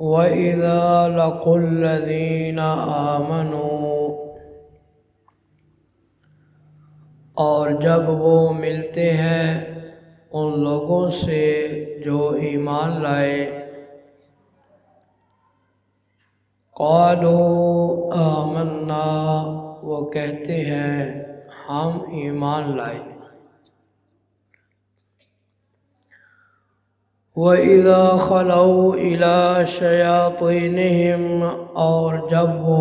وَإِذَا لَقُوا الَّذِينَ آمَنُوا، اور جب وہ ملتے ہیں ان لوگوں سے جو ایمان لائے، قالوا آمنا، وہ کہتے ہیں ہم ایمان لائے۔ وَإِذَا خَلَوْا إِلَىٰ شَيَاطِينِهِمْ، اور جب وہ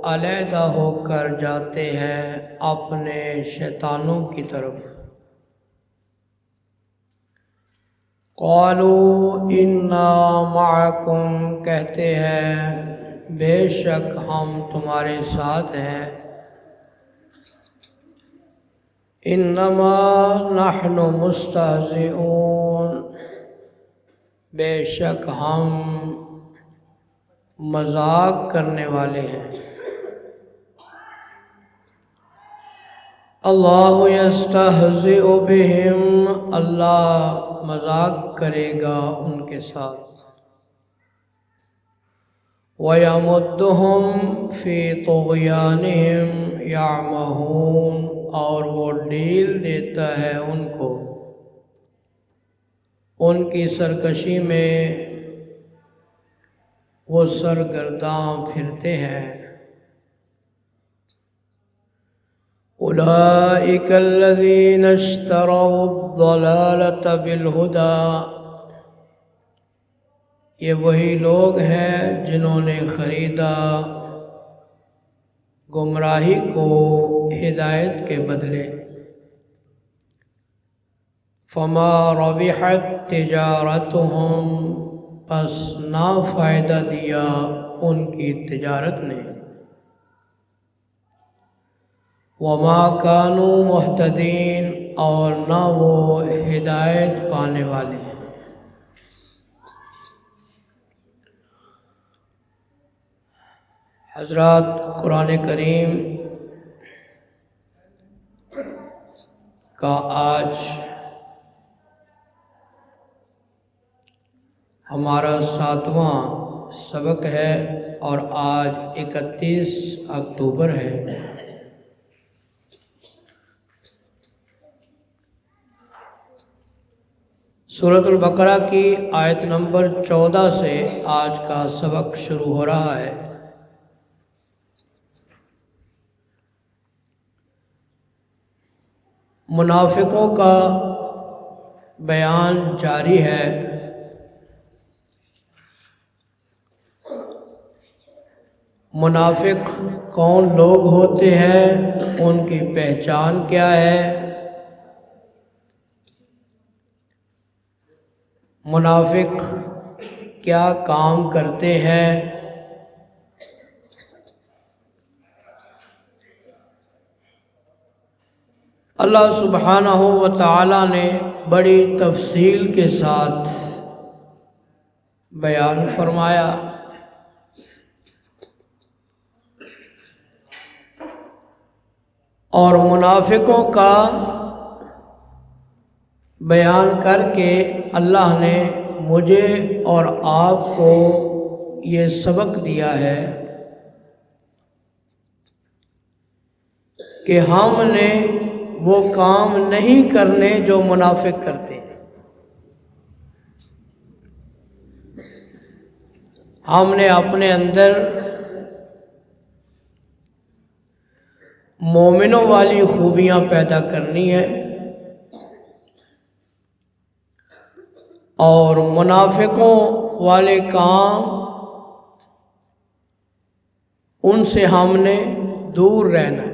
علیحدہ ہو کر جاتے ہیں اپنے شیطانوں کی طرف، قَالُوا إِنَّا مَعَكُمْ، کہتے ہیں بے شک ہم تمہارے ساتھ ہیں، إِنَّمَا نَحْنُ مُسْتَهْزِئُونَ، بے شک ہم مذاق کرنے والے ہیں۔ اللہ یستہزئ بہم، اللہ مذاق کرے گا ان کے ساتھ۔ وَيَمُدُّهُمْ فِي طُغْيَانِهِمْ يَعْمَهُونَ، اور وہ ڈھیل دیتا ہے ان کو ان کی سرکشی میں وہ سرگرداں پھرتے ہیں۔ أُولَئِكَ الَّذِينَ اشْتَرَوُا الضَّلَالَةَ بِالْهُدَىٰ، یہ وہی لوگ ہیں جنہوں نے خریدا گمراہی کو ہدایت کے بدلے۔ فَمَا رَبِحَتْ تِجَارَتُهُمْ، پس نہ فائدہ دیا ان کی تجارت نے۔ وَمَا كَانُوا مُهْتَدِينَ، اور نہ وہ ہدایت پانے والے ہیں۔ حضرات، قرآن کریم کا آج ہمارا 7واں سبق ہے اور آج 31 اکتوبر ہے۔ سورۃ البقرہ کی آیت نمبر 14 سے آج کا سبق شروع ہو رہا ہے۔ منافقوں کا بیان جاری ہے۔ منافق کون لوگ ہوتے ہیں، ان کی پہچان کیا ہے، منافق کیا کام کرتے ہیں، اللہ سبحانہ و تعالی نے بڑی تفصیل کے ساتھ بیان فرمایا۔ اور منافقوں کا بیان کر کے اللہ نے مجھے اور آپ کو یہ سبق دیا ہے کہ ہم نے وہ کام نہیں کرنے جو منافق کرتے ہیں۔ ہم نے اپنے اندر مومنوں والی خوبیاں پیدا کرنی ہیں، اور منافقوں والے کام ان سے ہم نے دور رہنا ہے۔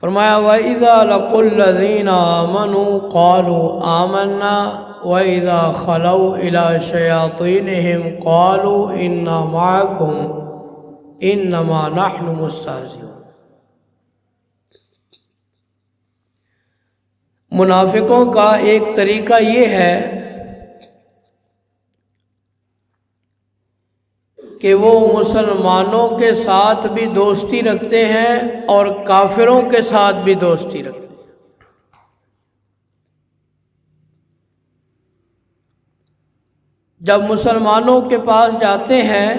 فرمایا وَإِذَا لَقُوا الَّذِينَ آمَنُوا قَالُوا آمَنَّا وَإِذَا خَلَوْا إِلَىٰ شَيَاطِينِهِمْ قَالُوا إِنَّا مَعَكُمْ إِنَّمَا نَحْنُ مُسْتَهْزِئُونَ۔ منافقوں کا ایک طریقہ یہ ہے کہ وہ مسلمانوں کے ساتھ بھی دوستی رکھتے ہیں اور کافروں کے ساتھ بھی دوستی رکھتے ہیں۔ جب مسلمانوں کے پاس جاتے ہیں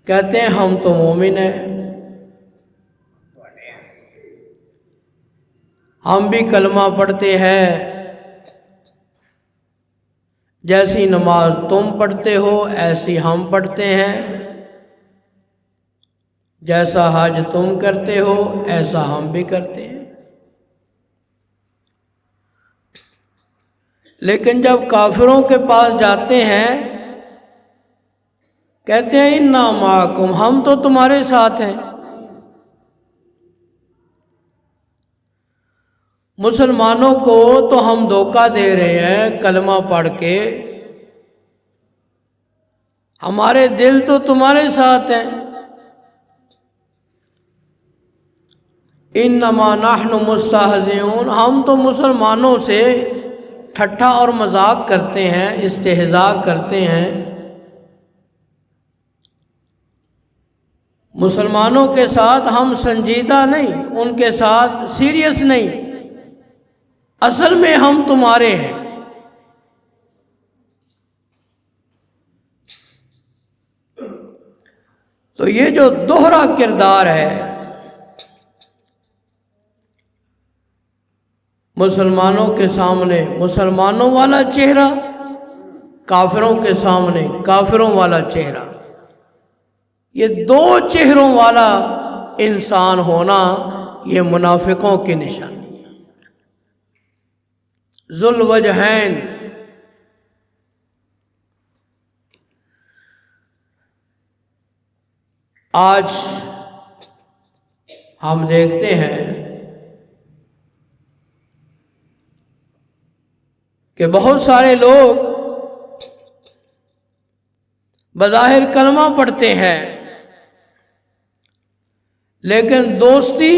کہتے ہیں ہم تو مومن ہیں، ہم بھی کلمہ پڑھتے ہیں، جیسی نماز تم پڑھتے ہو ایسی ہم پڑھتے ہیں، جیسا حج تم کرتے ہو ایسا ہم بھی کرتے ہیں۔ لیکن جب کافروں کے پاس جاتے ہیں کہتے ہیں انا معکم، ہم تو تمہارے ساتھ ہیں۔ مسلمانوں کو تو ہم دھوکہ دے رہے ہیں کلمہ پڑھ کے، ہمارے دل تو تمہارے ساتھ ہیں۔ انما نحن مستہزئون، ہم تو مسلمانوں سے ٹھٹھا اور مذاق کرتے ہیں، استہزاء کرتے ہیں، مسلمانوں کے ساتھ ہم سنجیدہ نہیں، ان کے ساتھ سیریس نہیں، اصل میں ہم تمہارے ہیں۔ تو یہ جو دوہرا کردار ہے، مسلمانوں کے سامنے مسلمانوں والا چہرہ، کافروں کے سامنے کافروں والا چہرہ، یہ دو چہروں والا انسان ہونا یہ منافقوں کی نشانی ہے۔ ذو الوجہین۔ آج ہم دیکھتے ہیں کہ بہت سارے لوگ بظاہر کلمہ پڑھتے ہیں لیکن دوستی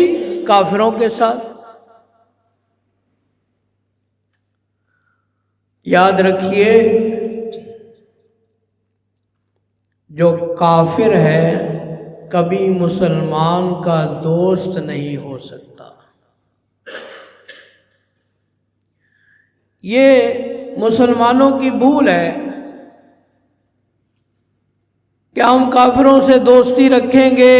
کافروں کے ساتھ۔ یاد رکھیے جو کافر ہے کبھی مسلمان کا دوست نہیں ہو سکتا۔ یہ مسلمانوں کی بھول ہے کہ ہم کافروں سے دوستی رکھیں گے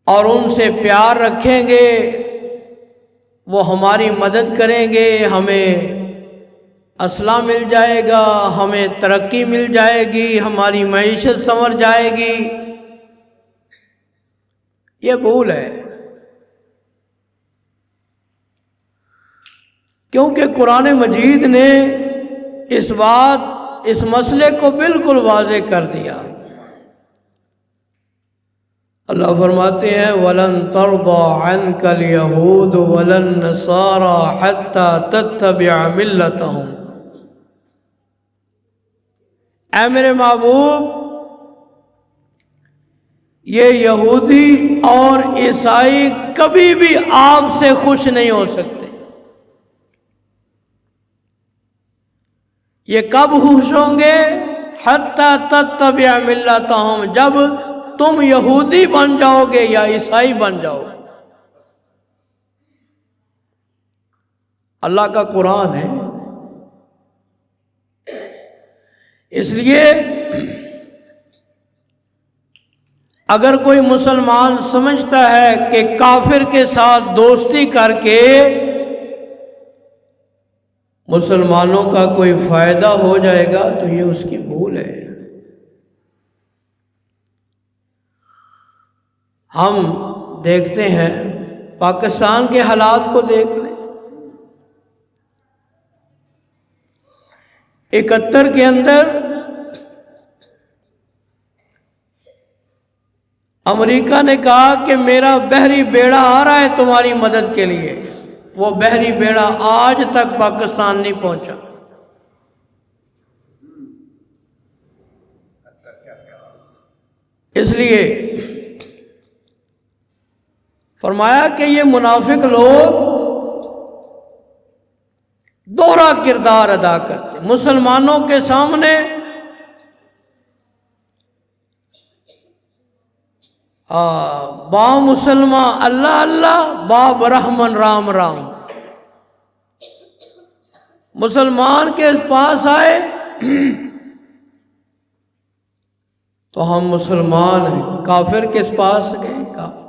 اور ان سے پیار رکھیں گے، وہ ہماری مدد کریں گے، ہمیں اسلحہ مل جائے گا، ہمیں ترقی مل جائے گی، ہماری معیشت سنور جائے گی۔ یہ بھول ہے، کیونکہ قرآن مجید نے اس مسئلے کو بالکل واضح کر دیا۔ اللہ فرماتے ہیں وَلَن تَرْضَىٰ عَنْكَ الْيَهُودُ وَلَا النَّصَارَىٰ حَتَّىٰ تَتَّبِعَ مِلَّتَهُمْ۔ اے میرے محبوب، یہ یہودی اور عیسائی کبھی بھی آپ سے خوش نہیں ہو سکتے۔ یہ کب خوش ہوں گے؟ حَتَّىٰ تَتَّبِعَ مِلَّتَهُمْ، جب تم یہودی بن جاؤ گے یا عیسائی بن جاؤ گے۔ اللہ کا قرآن ہے، اس لیے اگر کوئی مسلمان سمجھتا ہے کہ کافر کے ساتھ دوستی کر کے مسلمانوں کا کوئی فائدہ ہو جائے گا تو یہ اس کی بھول ہے۔ ہم دیکھتے ہیں پاکستان کے حالات کو دیکھ لیں۔ 71 کے اندر امریکہ نے کہا کہ میرا بحری بیڑا آ رہا ہے تمہاری مدد کے لیے، وہ بحری بیڑا آج تک پاکستان نہیں پہنچا۔ اس لیے فرمایا کہ یہ منافق لوگ دوہرا کردار ادا کرتے، مسلمانوں کے سامنے با مسلمان اللہ اللہ، با برحمن رام رام، مسلمان کے پاس آئے تو ہم مسلمان ہیں، کافر کس پاس گئے؟ کافر۔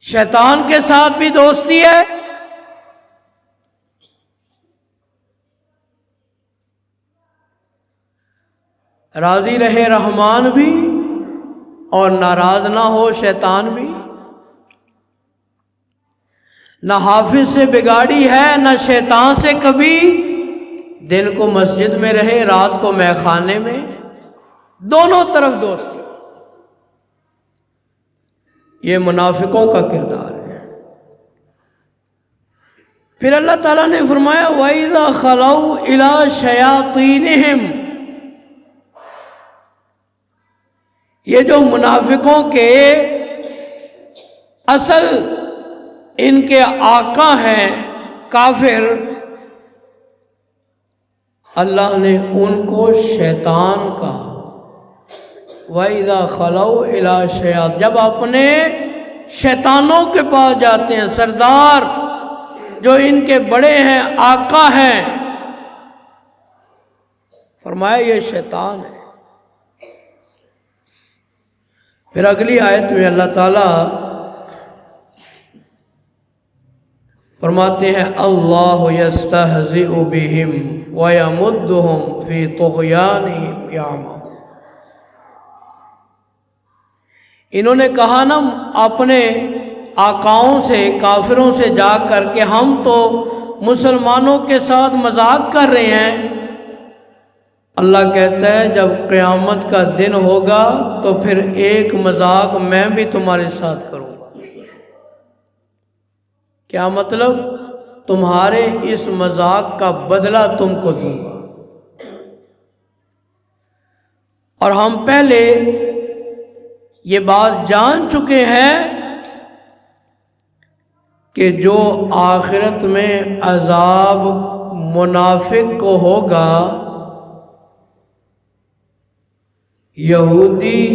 شیطان کے ساتھ بھی دوستی ہے، راضی رہے رحمان بھی اور ناراض نہ ہو شیطان بھی۔ نہ حافظ سے بگاڑی ہے نہ شیطان سے کبھی، دن کو مسجد میں رہے رات کو مے خانے میں، دونوں طرف دوستی۔ یہ منافقوں کا کردار ہے۔ پھر اللہ تعالیٰ نے فرمایا وَإِذَا خَلَوْا إِلَىٰ شَيَاطِينِهِمْ، یہ جو منافقوں کے اصل ان کے آقا ہیں کافر، اللہ نے ان کو شیطان کہا۔ وَإِذَا خَلَوْا إِلَىٰ شَيَاطِينِهِمْ، جب اپنے شیطانوں کے پاس جاتے ہیں، سردار جو ان کے بڑے ہیں، آقا ہیں، فرمایا یہ شیطان ہے۔ پھر اگلی آیت میں اللہ تعالیٰ فرماتے ہیں اللہ یستہزئ بہم ویمدہم فی طغیانہم یعمہون۔ انہوں نے کہا نا اپنے آقاؤں سے، کافروں سے جا کر کے ہم تو مسلمانوں کے ساتھ مذاق کر رہے ہیں۔ اللہ کہتا ہے جب قیامت کا دن ہوگا تو پھر ایک مذاق میں بھی تمہارے ساتھ کروں گا۔ کیا مطلب؟ تمہارے اس مذاق کا بدلہ تم کو دوں گا۔ اور ہم پہلے یہ بات جان چکے ہیں کہ جو آخرت میں عذاب منافق کو ہوگا، یہودی،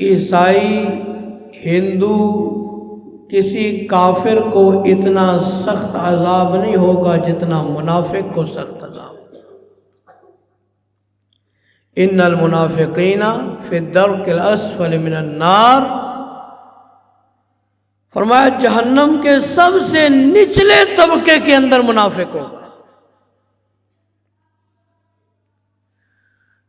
عیسائی، ہندو، کسی کافر کو اتنا سخت عذاب نہیں ہوگا جتنا منافق کو سخت عذاب۔ ان المنافقین فی الدرک الاسفل من النار، فرمایا جہنم کے سب سے نچلے طبقے کے اندر منافق ہوگا۔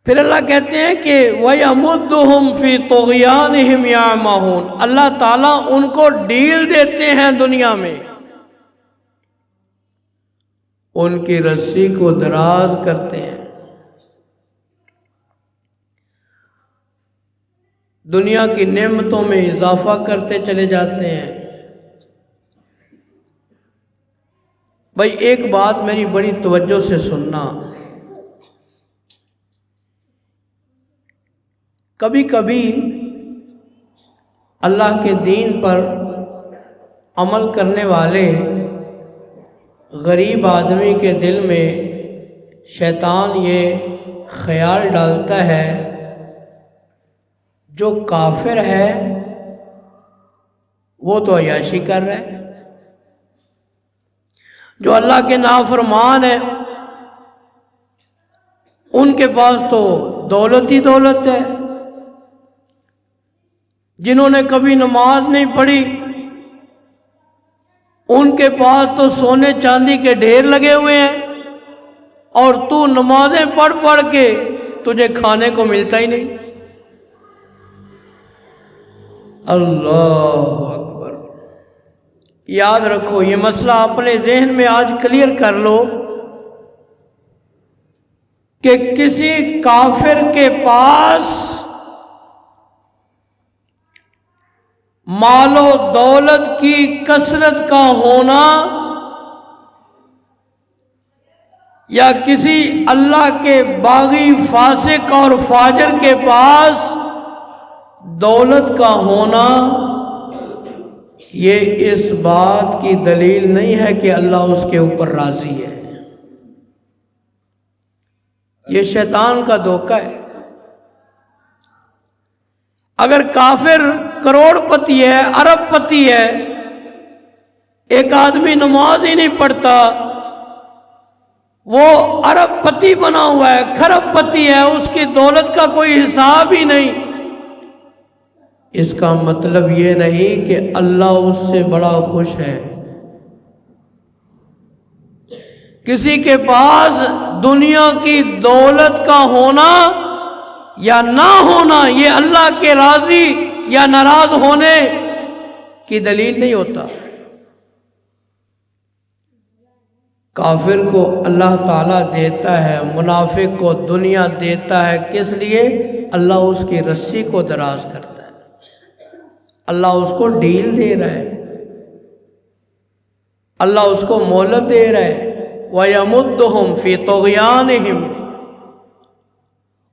پھر اللہ کہتے ہیں کہ وَيَمُدُّهُمْ فِي طُغْيَانِهِمْ يَعْمَهُونَ، اللہ تعالیٰ ان کو ڈیل دیتے ہیں دنیا میں، ان کی رسی کو دراز کرتے ہیں، دنیا کی نعمتوں میں اضافہ کرتے چلے جاتے ہیں۔ بھائی ایک بات میری بڑی توجہ سے سننا، کبھی کبھی اللہ کے دین پر عمل کرنے والے غریب آدمی کے دل میں شیطان یہ خیال ڈالتا ہے جو کافر ہے وہ تو عیاشی کر رہا ہے، جو اللہ کے نافرمان ہے ان کے پاس تو دولت ہی دولت ہے، جنہوں نے کبھی نماز نہیں پڑھی ان کے پاس تو سونے چاندی کے ڈھیر لگے ہوئے ہیں، اور تو نمازیں پڑھ پڑھ کے تجھے کھانے کو ملتا ہی نہیں۔ اللہ اکبر۔ یاد رکھو یہ مسئلہ اپنے ذہن میں آج کلیئر کر لو کہ کسی کافر کے پاس مال و دولت کی کثرت کا ہونا یا کسی اللہ کے باغی فاسق اور فاجر کے پاس دولت کا ہونا یہ اس بات کی دلیل نہیں ہے کہ اللہ اس کے اوپر راضی ہے۔ یہ شیطان کا دھوکہ ہے۔ اگر کافر کروڑ پتی ہے، ارب پتی ہے، ایک آدمی نماز ہی نہیں پڑھتا، وہ ارب پتی بنا ہوا ہے، کھرب پتی ہے، اس کی دولت کا کوئی حساب ہی نہیں، اس کا مطلب یہ نہیں کہ اللہ اس سے بڑا خوش ہے۔ کسی کے پاس دنیا کی دولت کا ہونا یا نہ ہونا یہ اللہ کے راضی یا ناراض ہونے کی دلیل نہیں ہوتا۔ کافر کو اللہ تعالیٰ دیتا ہے، منافق کو دنیا دیتا ہے، کس لیے؟ اللہ اس کی رسی کو دراز کرتا ہے، اللہ اس کو ڈیل دے رہا ہے، اللہ اس کو مہلت دے رہا ہے۔ وَيَمُدُّهُمْ فِي طُغْيَانِهِمْ،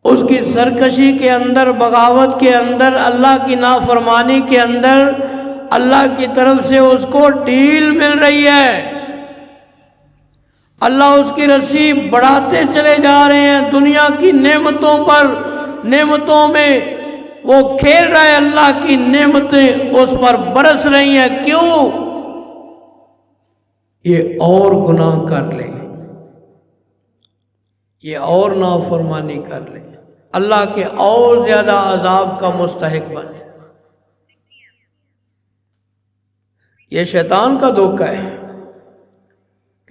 اس کی سرکشی کے اندر، بغاوت کے اندر، اللہ کی نافرمانی کے اندر اللہ کی طرف سے اس کو ڈیل مل رہی ہے، اللہ اس کی رسی بڑھاتے چلے جا رہے ہیں، دنیا کی نعمتوں پر، نعمتوں میں وہ کھیل رہا ہے، اللہ کی نعمتیں اس پر برس رہی ہیں۔ کیوں؟ یہ اور گناہ کر لے، یہ اور نافرمانی کر لے، اللہ کے اور زیادہ عذاب کا مستحق بنے۔ یہ شیطان کا دھوکہ ہے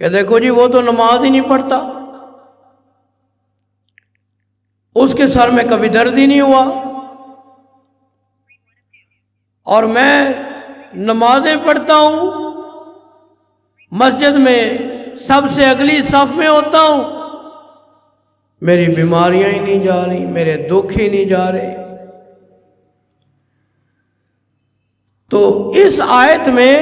کہ دیکھو جی وہ تو نماز ہی نہیں پڑھتا، اس کے سر میں کبھی درد ہی نہیں ہوا، اور میں نمازیں پڑھتا ہوں، مسجد میں سب سے اگلی صف میں ہوتا ہوں، میری بیماریاں ہی نہیں جا رہی، میرے دکھ ہی نہیں جا رہے۔ تو اس آیت میں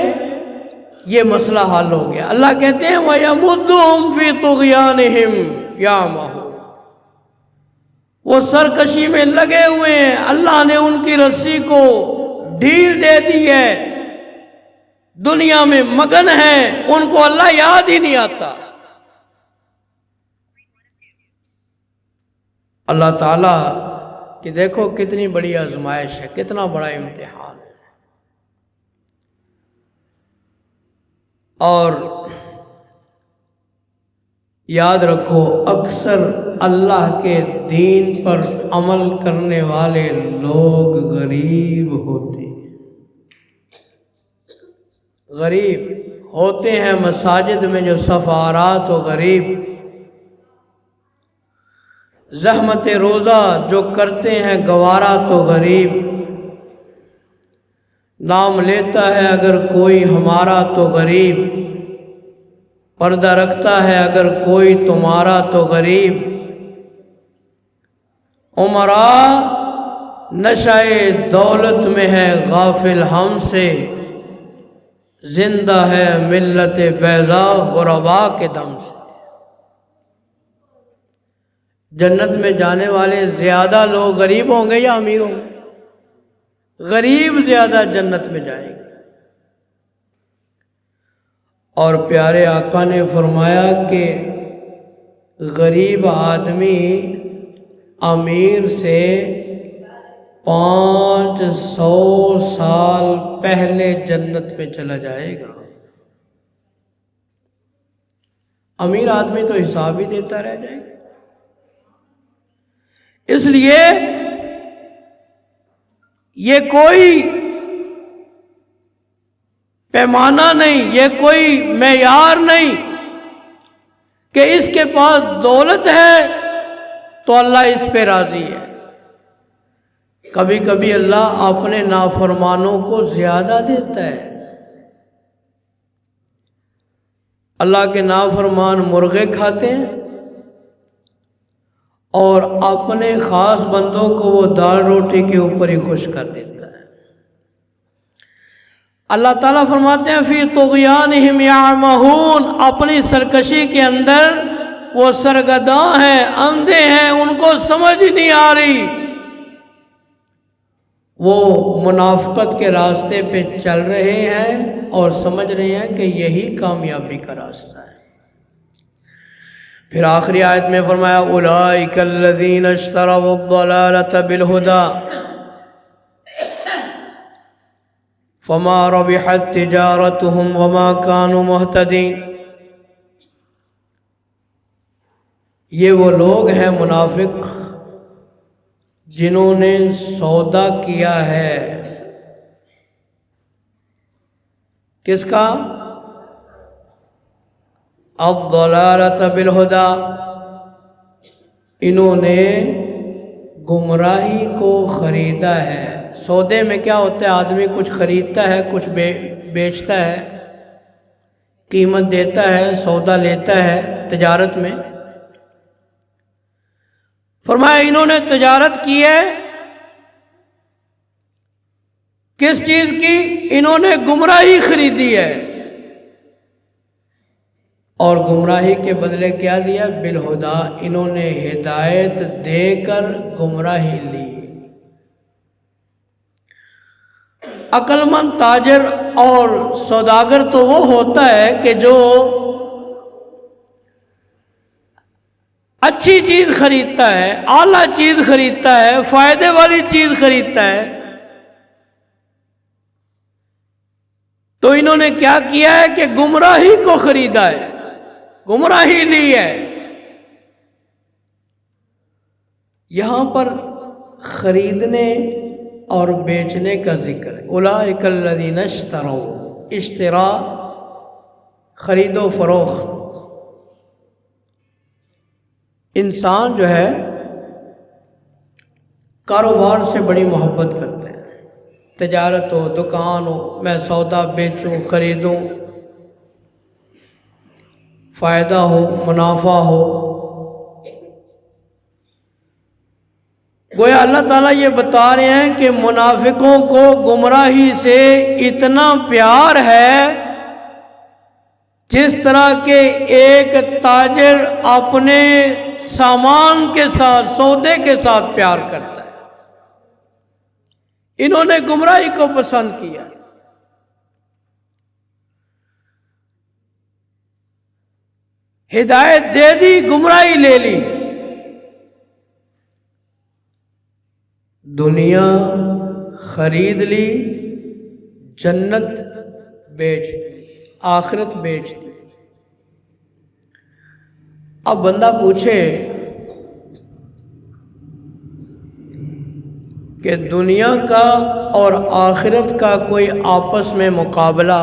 یہ مسئلہ حل ہو گیا۔ اللہ کہتے ہیں وَيَمُدُّهُمْ فِي طُغْيَانِهِمْ يَعْمَهُونَ، وہ سرکشی میں لگے ہوئے ہیں، اللہ نے ان کی رسی کو ڈھیل دے دی ہے، دنیا میں مگن ہیں، ان کو اللہ یاد ہی نہیں آتا۔ اللہ تعالیٰ کہ دیکھو کتنی بڑی آزمائش ہے، کتنا بڑا امتحان ہے۔ اور یاد رکھو اکثر اللہ کے دین پر عمل کرنے والے لوگ غریب ہوتے ہیں، غریب ہوتے ہیں، مساجد میں جو صف آ رہا تو غریب، زحمت روزہ جو کرتے ہیں گوارا تو غریب، نام لیتا ہے اگر کوئی ہمارا تو غریب، پردہ رکھتا ہے اگر کوئی تمہارا تو غریب، عمراء نشہ دولت میں ہے غافل ہم سے، زندہ ہے ملت بیضاء غرباء کے دم سے۔ جنت میں جانے والے زیادہ لوگ غریب ہوں گے یا امیر ہوں گے؟ غریب زیادہ جنت میں جائیں گے۔ اور پیارے آقا نے فرمایا کہ غریب آدمی امیر سے 500 سال پہلے جنت میں چلا جائے گا۔ امیر آدمی تو حساب ہی دیتا رہ جائے گا۔ اس لیے یہ کوئی پیمانہ نہیں، یہ کوئی معیار نہیں کہ اس کے پاس دولت ہے تو اللہ اس پہ راضی ہے۔ کبھی کبھی اللہ اپنے نافرمانوں کو زیادہ دیتا ہے۔ اللہ کے نافرمان مرغے کھاتے ہیں اور اپنے خاص بندوں کو وہ دال روٹی کے اوپر ہی خوش کر دیتا ہے۔ اللہ تعالیٰ فرماتے ہیں فی طغیانہم یعمہون، اپنی سرکشی کے اندر وہ سرگرداں ہیں، اندھے ہیں، ان کو سمجھ نہیں آ رہی، وہ منافقت کے راستے پہ چل رہے ہیں اور سمجھ رہے ہیں کہ یہی کامیابی کا راستہ ہے۔ پھر آخری آیت میں فرمایا اولئک الذین اشتروا الضلالۃ بالہدی فما ربحت تجارتهم وما كانوا مهتدين. یہ وہ لوگ ہیں منافق جنہوں نے سودا کیا ہے کس کا؟ الضلالۃ بالہدی. انہوں نے گمراہی کو خریدا ہے. سودے میں کیا ہوتا ہے؟ آدمی کچھ خریدتا ہے، کچھ بیچتا ہے، قیمت دیتا ہے، سودا لیتا ہے تجارت میں. فرمایا انہوں نے تجارت کی ہے کس چیز کی؟ انہوں نے گمراہی خریدی ہے، اور گمراہی کے بدلے کیا دیا؟ بالہدی. انہوں نے ہدایت دے کر گمراہی لی. عقل مند تاجر اور سوداگر تو وہ ہوتا ہے کہ جو اچھی چیز خریدتا ہے، اعلیٰ چیز خریدتا ہے، فائدے والی چیز خریدتا ہے. تو انہوں نے کیا کیا ہے کہ گمراہی کو خریدا ہے، گمراہی لی ہے. یہاں پر خریدنے اور بیچنے کا ذکر ہے. اولئک الذین اشتروا، اشترا خرید و فروخت. انسان جو ہے کاروبار سے بڑی محبت کرتے ہیں. تجارت ہو، دکان ہو، میں سودا بیچوں، خریدوں، فائدہ ہو، منافع ہو. گویا اللہ تعالیٰ یہ بتا رہے ہیں کہ منافقوں کو گمراہی سے اتنا پیار ہے جس طرح کہ ایک تاجر اپنے سامان کے ساتھ، سودے کے ساتھ پیار کرتا ہے. انہوں نے گمراہی کو پسند کیا. ہدایت دے دی، گمراہی لے لی. دنیا خرید لی، جنت بیچ دی، آخرت بیچ دی. اب بندہ پوچھے کہ دنیا کا اور آخرت کا کوئی آپس میں مقابلہ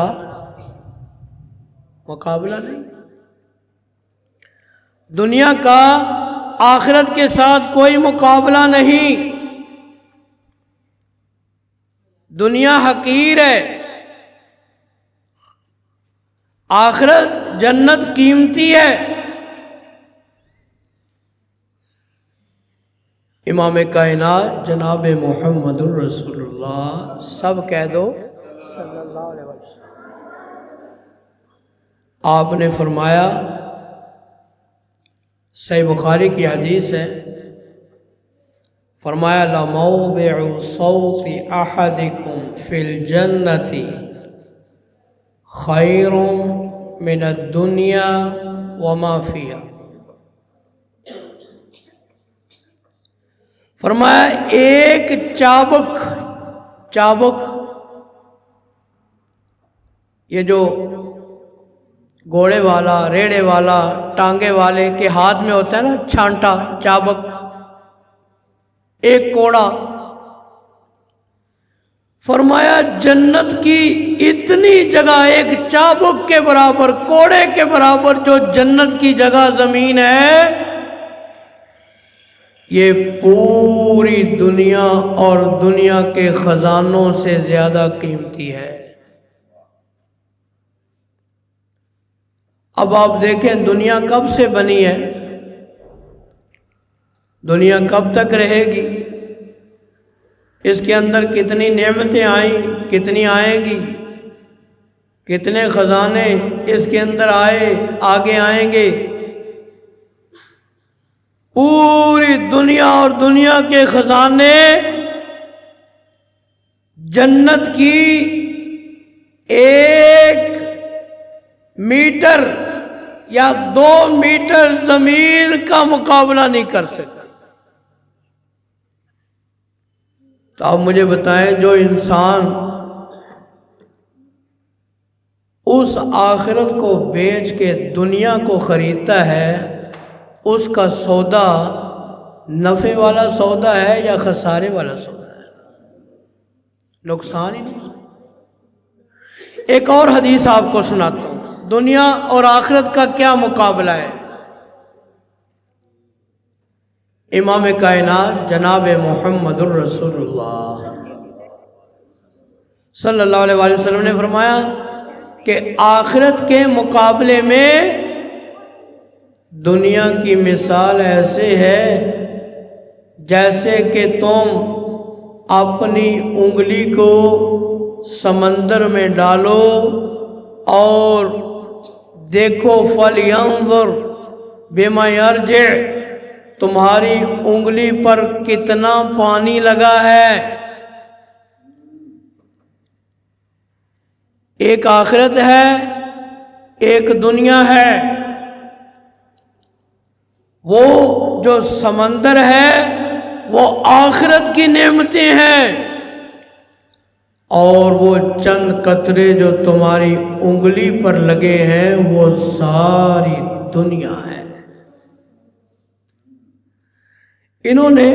نہیں. دنیا کا آخرت کے ساتھ کوئی مقابلہ نہیں. دنیا حقیر ہے، آخرت جنت قیمتی ہے. امام کائنات جناب محمد الرسول اللہ، سب کہہ دو صلی اللہ علیہ وسلم. آپ نے فرمایا، صحیح بخاری کی حدیث ہے، فرمایا لَمَوْضِعُ صَوْتِ أَحَدِكُمْ فِي الْجَنَّةِ خَيْرٌ مِنَ الدُّنْيَا وَمَا فِيهَا. فرمایا ایک چابک یہ جو گھوڑے والا، ریڑے والا، ٹانگے والے کے ہاتھ میں ہوتا ہے نا، چھانٹا، چابک، ایک کوڑا. فرمایا جنت کی اتنی جگہ ایک چابک کے برابر، کوڑے کے برابر جو جنت کی جگہ زمین ہے، یہ پوری دنیا اور دنیا کے خزانوں سے زیادہ قیمتی ہے. اب آپ دیکھیں دنیا کب سے بنی ہے، دنیا کب تک رہے گی، اس کے اندر کتنی نعمتیں آئیں، کتنی آئیں گی، کتنے خزانے اس کے اندر آئے، آگے آئیں گے. پوری دنیا اور دنیا کے خزانے جنت کی 1 میٹر یا 2 میٹر زمین کا مقابلہ نہیں کر سکتے. تو آپ مجھے بتائیں جو انسان اس آخرت کو بیچ کے دنیا کو خریدتا ہے، اس کا سودا نفع والا سودا ہے یا خسارے والا سودا ہے؟ نقصان ہی نہیں۔ ایک اور حدیث آپ کو سناتا ہوں، دنیا اور آخرت کا کیا مقابلہ ہے۔ امام کائنات جناب محمد الرسول اللہ صلی اللہ علیہ وآلہ وسلم نے فرمایا کہ آخرت کے مقابلے میں دنیا کی مثال ایسے ہے جیسے کہ تم اپنی انگلی کو سمندر میں ڈالو اور دیکھو فَلْيَنظُرْ بِمَا يَرْجِعُ، تمہاری انگلی پر کتنا پانی لگا ہے۔ ایک آخرت ہے، ایک دنیا ہے۔ وہ جو سمندر ہے وہ آخرت کی نعمتیں ہیں، اور وہ چند قطرے جو تمہاری انگلی پر لگے ہیں وہ ساری دنیا ہے۔ انہوں نے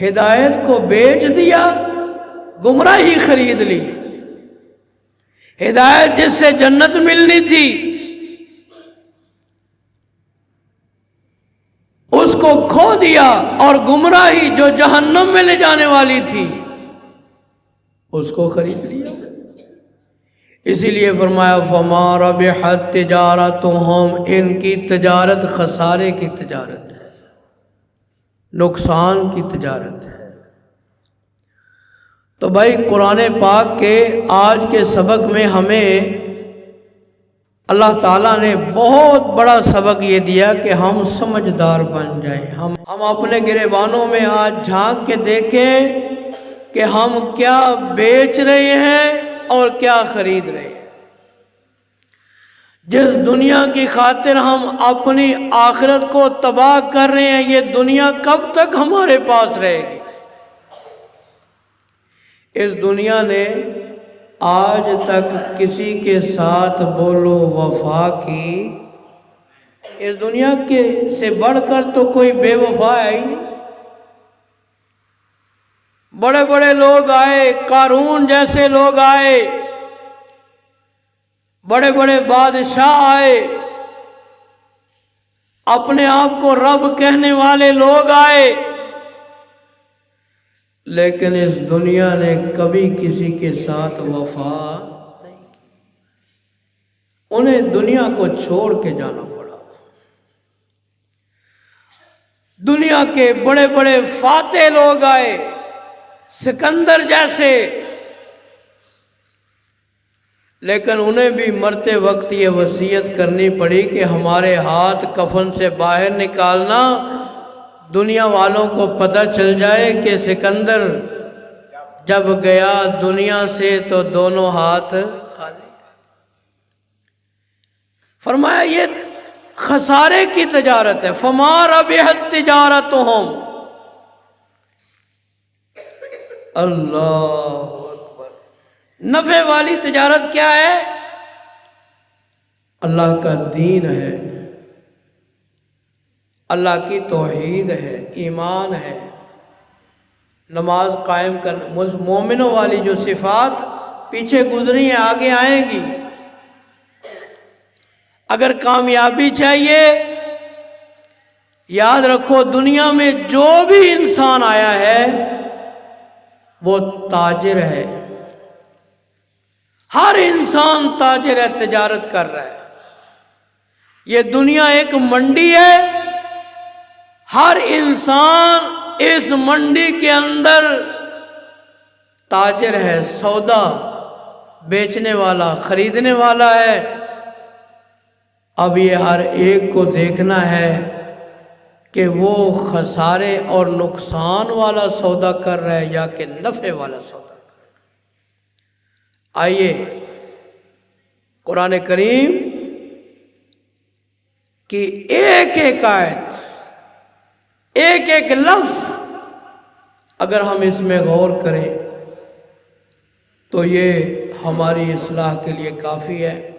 ہدایت کو بیچ دیا، گمراہی خرید لی۔ ہدایت جس سے جنت ملنی تھی اس کو کھو دیا، اور گمراہی جو جہنم میں لے جانے والی تھی اس کو خرید لیا۔ اسی لیے فرمایا فَمَا رَبِحَتْ تِجَارَتُهُمْ، ان کی تجارت خسارے کی تجارت ہے، نقصان کی تجارت ہے۔ تو بھائی قرآن پاک کے آج کے سبق میں ہمیں اللہ تعالیٰ نے بہت بڑا سبق یہ دیا کہ ہم سمجھدار بن جائیں۔ ہم اپنے گریبانوں میں آج جھانک کے دیکھیں کہ ہم کیا بیچ رہے ہیں اور کیا خرید رہے ہیں۔ جس دنیا کی خاطر ہم اپنی آخرت کو تباہ کر رہے ہیں، یہ دنیا کب تک ہمارے پاس رہے گی؟ اس دنیا نے آج تک کسی کے ساتھ بولو وفا کی، اس دنیا کے سے بڑھ کر تو کوئی بے وفا ہے ہی نہیں۔ بڑے بڑے لوگ آئے، قارون جیسے لوگ آئے، بڑے بڑے بادشاہ آئے، اپنے آپ کو رب کہنے والے لوگ آئے، لیکن اس دنیا نے کبھی کسی کے ساتھ وفا نہیں کی۔ انہیں دنیا کو چھوڑ کے جانا پڑا۔ دنیا کے بڑے بڑے فاتح لوگ آئے، سکندر جیسے، لیکن انہیں بھی مرتے وقت یہ وصیت کرنی پڑی کہ ہمارے ہاتھ کفن سے باہر نکالنا، دنیا والوں کو پتہ چل جائے کہ سکندر جب گیا دنیا سے تو دونوں ہاتھ خالی۔ فرمایا یہ خسارے کی تجارت ہے۔ فَمَا رَبِحَتْ تِجَارَتُهُمْ، اللہ اکبر۔ نفع والی تجارت کیا ہے؟ اللہ کا دین ہے، اللہ کی توحید ہے، ایمان ہے، نماز قائم کرنا۔ مومنوں والی جو صفات پیچھے گزری ہیں آگے آئیں گی۔ اگر کامیابی چاہیے، یاد رکھو دنیا میں جو بھی انسان آیا ہے وہ تاجر ہے۔ ہر انسان تاجر ہے، تجارت کر رہا ہے۔ یہ دنیا ایک منڈی ہے، ہر انسان اس منڈی کے اندر تاجر ہے، سودا بیچنے والا، خریدنے والا ہے۔ اب یہ ہر ایک کو دیکھنا ہے کہ وہ خسارے اور نقصان والا سودا کر رہا ہے یا کہ نفع والا سودا کر رہا ہے۔ آئیے قرآن کریم کی ایک ایک آیت، ایک ایک لفظ اگر ہم اس میں غور کریں تو یہ ہماری اصلاح کے لیے کافی ہے۔